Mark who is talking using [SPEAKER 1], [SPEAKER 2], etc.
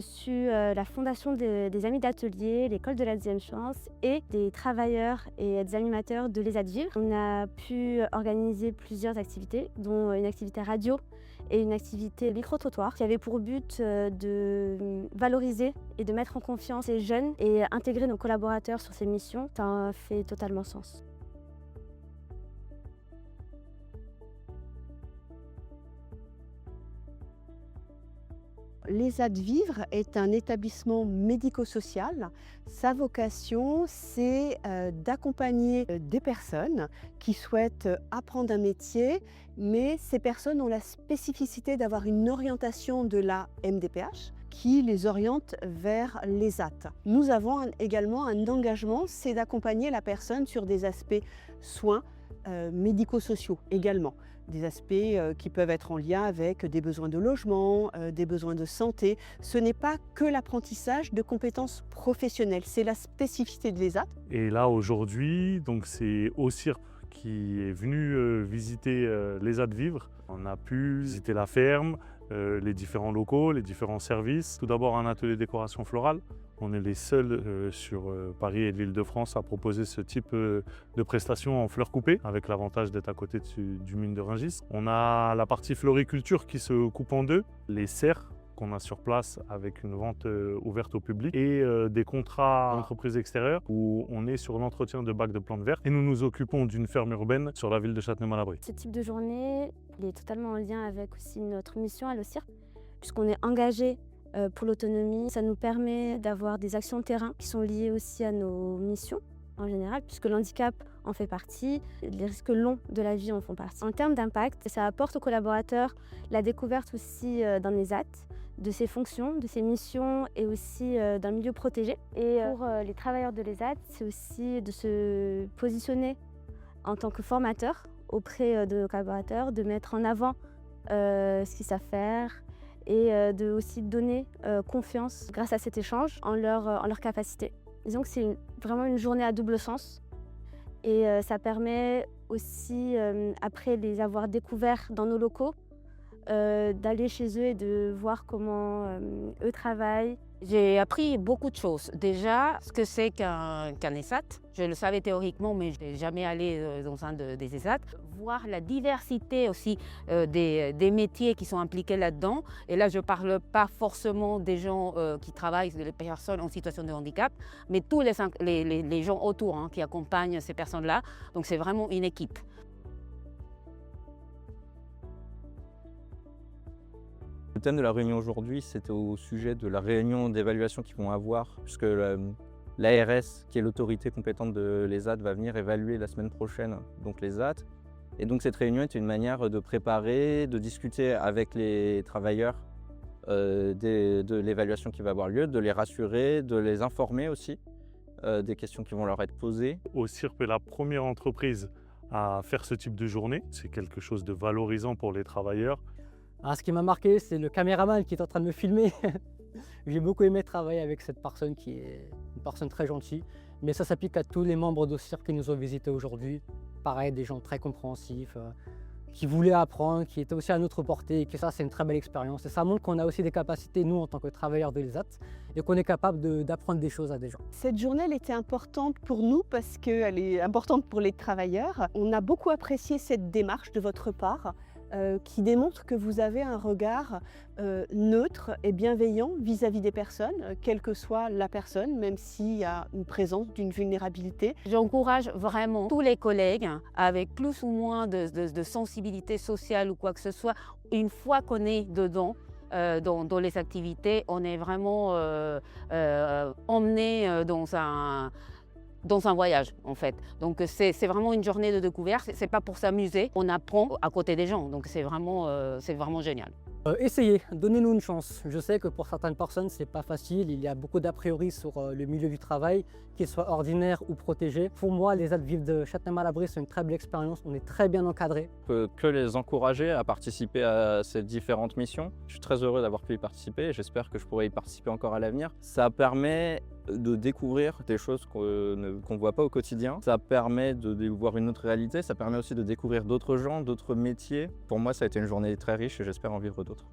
[SPEAKER 1] reçu la fondation des Amis d'Atelier, l'école de la deuxième chance et des travailleurs et des animateurs de l'ESAT Vivre. On a pu organiser plusieurs activités, dont une activité radio et une activité micro-trottoir qui avait pour but de valoriser et de mettre en confiance les jeunes et intégrer nos collaborateurs sur ces missions. Ça fait totalement sens.
[SPEAKER 2] L'ESAT Vivre est un établissement médico-social. Sa vocation, c'est d'accompagner des personnes qui souhaitent apprendre un métier, mais ces personnes ont la spécificité d'avoir une orientation de la MDPH qui les oriente vers l'ESAT. Nous avons également un engagement, c'est d'accompagner la personne sur des aspects soins médico-sociaux également. Des aspects qui peuvent être en lien avec des besoins de logement, des besoins de santé. Ce n'est pas que l'apprentissage de compétences professionnelles, c'est la spécificité de l'ESAT.
[SPEAKER 3] Et là aujourd'hui, donc c'est OCIRP qui est venu visiter l'ESAT Vivre. On a pu visiter la ferme, les différents locaux, les différents services. Tout d'abord un atelier décoration florale. On est les seuls sur Paris et l'Île-de-France à proposer ce type de prestations en fleurs coupées, avec l'avantage d'être à côté du mine de Rungis. On a la partie floriculture qui se coupe en deux, les serres qu'on a sur place avec une vente ouverte au public et des contrats d'entreprises extérieures où on est sur l'entretien de bacs de plantes vertes et nous nous occupons d'une ferme urbaine sur la ville de Châtenay-Malabry.
[SPEAKER 1] Ce type de journée, il est totalement en lien avec aussi notre mission à l'OCIRP, puisqu'on est engagé pour l'autonomie. Ça nous permet d'avoir des actions de terrain qui sont liées aussi à nos missions en général, puisque l'handicap en fait partie, les risques longs de la vie en font partie. En termes d'impact, ça apporte aux collaborateurs la découverte aussi d'un ESAT, de ses fonctions, de ses missions et aussi d'un milieu protégé. Et pour les travailleurs de l'ESAT, c'est aussi de se positionner en tant que formateur auprès de nos collaborateurs, de mettre en avant ce qu'ils savent faire et de aussi donner confiance grâce à cet échange en leur capacité. Disons que c'est vraiment une journée à double sens et ça permet aussi, après les avoir découverts dans nos locaux, d'aller chez eux et de voir comment eux travaillent.
[SPEAKER 4] J'ai appris beaucoup de choses. Déjà, ce que c'est qu'un ESAT. Je le savais théoriquement, mais je n'ai jamais allé dans un des ESAT. Voir la diversité aussi des métiers qui sont impliqués là-dedans. Et là, je ne parle pas forcément des gens qui travaillent, des personnes en situation de handicap, mais tous les gens autour qui accompagnent ces personnes-là. Donc c'est vraiment une équipe.
[SPEAKER 5] Le thème de la réunion aujourd'hui, c'était au sujet de la réunion d'évaluation qu'ils vont avoir, puisque l'ARS, qui est l'autorité compétente de l'ESAT, va venir évaluer la semaine prochaine donc l'ESAT. Et donc cette réunion était une manière de préparer, de discuter avec les travailleurs de l'évaluation qui va avoir lieu, de les rassurer, de les informer aussi des questions qui vont leur être posées.
[SPEAKER 3] OCIRP est la première entreprise à faire ce type de journée. C'est quelque chose de valorisant pour les travailleurs.
[SPEAKER 6] Alors, ce qui m'a marqué, c'est le caméraman qui est en train de me filmer. J'ai beaucoup aimé travailler avec cette personne qui est une personne très gentille. Mais ça s'applique à tous les membres d'OCIRP qui nous ont visités aujourd'hui. Pareil, des gens très compréhensifs, qui voulaient apprendre, qui étaient aussi à notre portée et que ça, c'est une très belle expérience. Et ça montre qu'on a aussi des capacités, nous, en tant que travailleurs de l'ESAT, et qu'on est capable d'apprendre des choses à des gens.
[SPEAKER 2] Cette journée, elle était importante pour nous parce qu'elle est importante pour les travailleurs. On a beaucoup apprécié cette démarche de votre part. Qui démontre que vous avez un regard neutre et bienveillant vis-à-vis des personnes, quelle que soit la personne, même s'il y a une présence d'une vulnérabilité.
[SPEAKER 4] J'encourage vraiment tous les collègues avec plus ou moins de sensibilité sociale ou quoi que ce soit. Une fois qu'on est dedans, dans les activités, on est vraiment emmené dans un voyage en fait. Donc c'est vraiment une journée de découverte, c'est pas pour s'amuser, on apprend à côté des gens, donc c'est vraiment génial.
[SPEAKER 6] Essayez, donnez-nous une chance. Je sais que pour certaines personnes, c'est pas facile. Il y a beaucoup d'a priori sur le milieu du travail, qu'il soit ordinaire ou protégé. Pour moi, les ESAT Vivre de Châtenay-Malabry, c'est une très belle expérience. On est très bien encadré.
[SPEAKER 5] Je peux que les encourager à participer à ces différentes missions. Je suis très heureux d'avoir pu y participer et j'espère que je pourrai y participer encore à l'avenir. Ça permet de découvrir des choses qu'on ne voit pas au quotidien. Ça permet de voir une autre réalité. Ça permet aussi de découvrir d'autres gens, d'autres métiers. Pour moi, ça a été une journée très riche et j'espère en vivre d'autres.